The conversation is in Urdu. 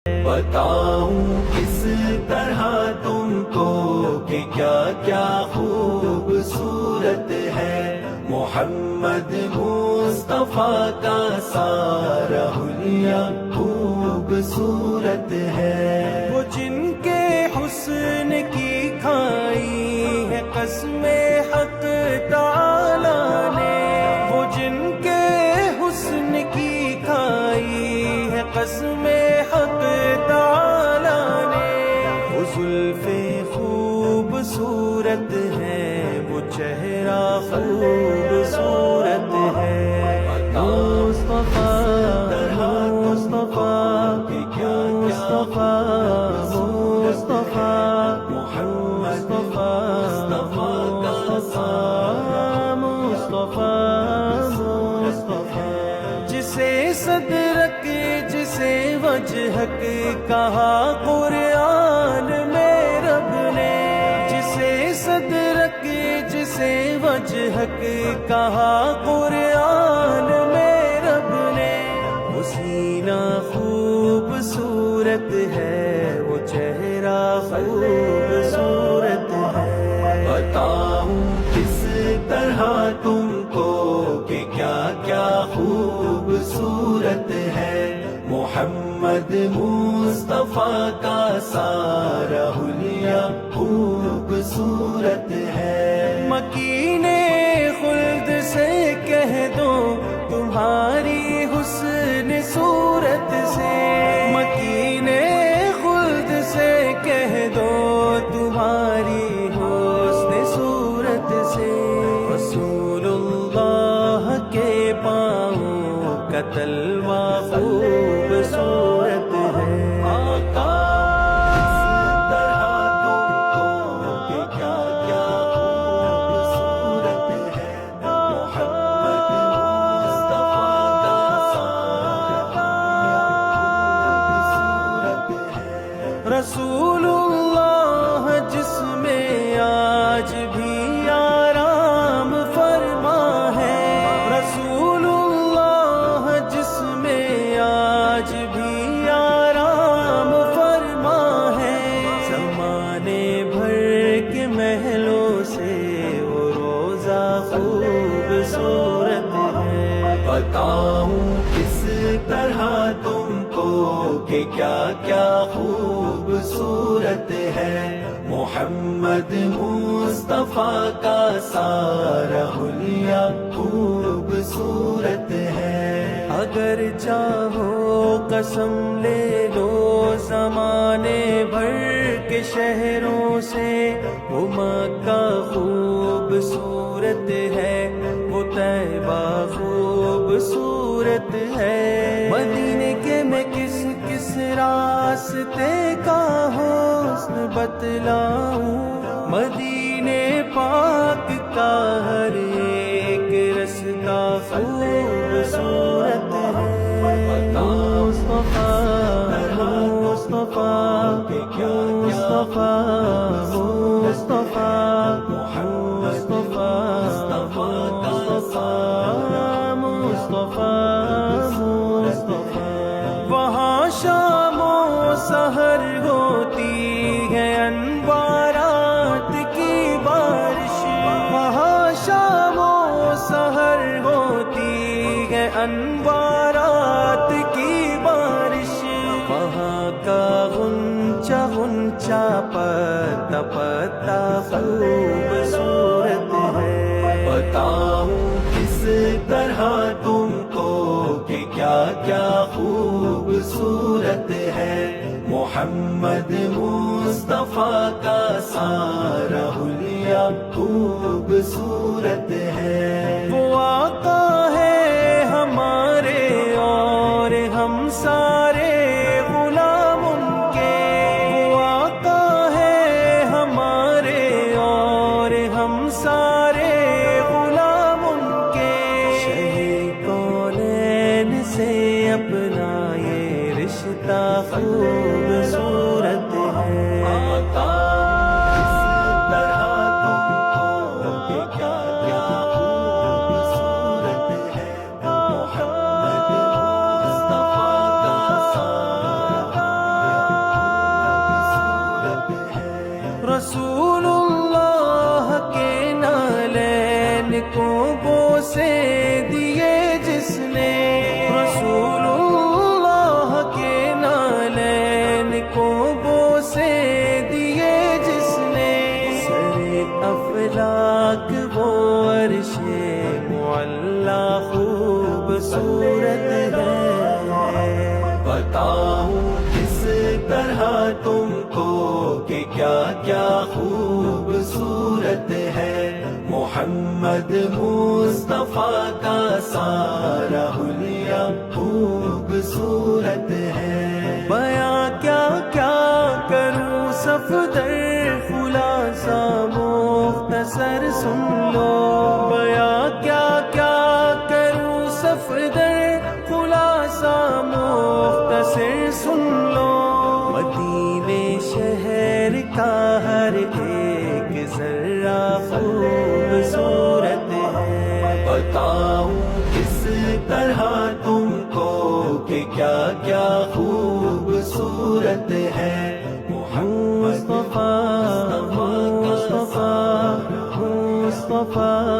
بتاؤں کس طرح تم کو کہ کیا کیا خوبصورت ہے محمد مصطفیٰ کا سارا حلیہ خوبصورت ہے۔ وہ جن کے حسن کی کھائی ہے قسم حق تعالی نے، وہ جن کے حسن کی کھائی ہے قسم حق تعالی نے، وہ زلف خوبصورت ہے، وہ چہرہ خوبصورت ہے۔ مصطفیٰ مصطفیٰ مصطفیٰ مصطفیٰ محمد مصطفیٰ، جسے صدرک جسے وجہک کہا قرآن میں رب نے، جسے صدرک جسے وجہک کہا قرآن میں رب نے، وہ سینہ خوبصورت ہے، وہ چہرہ خوبصورت ہے۔ بتاؤں کس طرح تم کو کہ کیا کیا خوبصورت ہے محمد مصطفیٰ کا سارا حلیہ خوبصورت ہے۔ مکین خلد سے کہہ دو تمہاری حسن صورت سے، مکین خلد سے کہہ دو تمہاری حسن صورت سے، رسول اللہ کے پاؤں کا تلوہ خوبصورت ہے۔ آقا کس طرح تم کو کہ کیا کیا خوبصورت ہے محمد مصطفیٰ کا سارا خوبصورت ہے۔ رسول اللہ جس میں آج بھی آرام فرما ہے، رسول اللہ جس میں آج بھی آرام فرما ہے، زمانے بھر کے محلوں سے وہ روزہ خوبصورت ہے۔ بتاؤں کس طرح تم کو کہ کیا کیا خوبصورت ہے محمد مصطفیٰ کا سارا حلیہ خوبصورت ہے۔ اگر چاہو قسم لے لو زمانے بھر کے شہروں سے، وہ مکہ خوبصورت ہے، وہ طیبہ خوبصورت ہے، مدینے کے میں کس کس راستے کا حسن بتلاؤں، مدینے پاک کا ہر ایک رستہ خوبصورت ہے۔ مصطفیٰ مصطفیٰ مصطفیٰ مصطفیٰ مصطفیٰ، وہاں شام و سحر ہوتی ہے انوارات کی بارش، وہاں شام و سحر ہوتی ہے انوارات کی بارش، وہاں کا غنچہ غنچہ پتا پتا خوبصورت ہے۔ بتاؤں کس طرح تم کو کہ کیا کیا خوبصورت ہے محمد مصطفیٰ کا سارا حلیہ خوبصورت ہے۔ وہ آقا ہے ہمارے اور ہم سارے غلام ان کے، وہ آقا ہے ہمارے اور ہم سارے غلام ان کے، شہ کونین سے اپنا یہ رشتہ خوبصورت ہے۔ آقا کس طرح تم کو کہ کیا کیا خوبصورت ہے محمد مصطفیٰ کا سارا رسول اللہ کے نالین کو بوسے دیے جس نے، رسول اللہ کے نالین کو بوسے دیے جس نے، سرے افلاک وہ عرش معلا خوبصورت ہے۔ بتاؤں کس طرح تم کو کہ کیا کیا خوبصورت ہے، محمد مصطفیٰ کا سارا حلیہ خوبصورت ہے۔ بیاں کیا کیا کروں صفدر، خلاصہ مختصر سن لو، بیاں کیا کیا کروں صفدر، خلاصہ مختصر سن لو، مدینے شہر کا ہر ایک ذرہ خوبصورت ہے۔ بتاؤں کس طرح تم کو کہ کیا کیا خوبصورت ہے، مصطفیٰ مصطفیٰ مصطفیٰ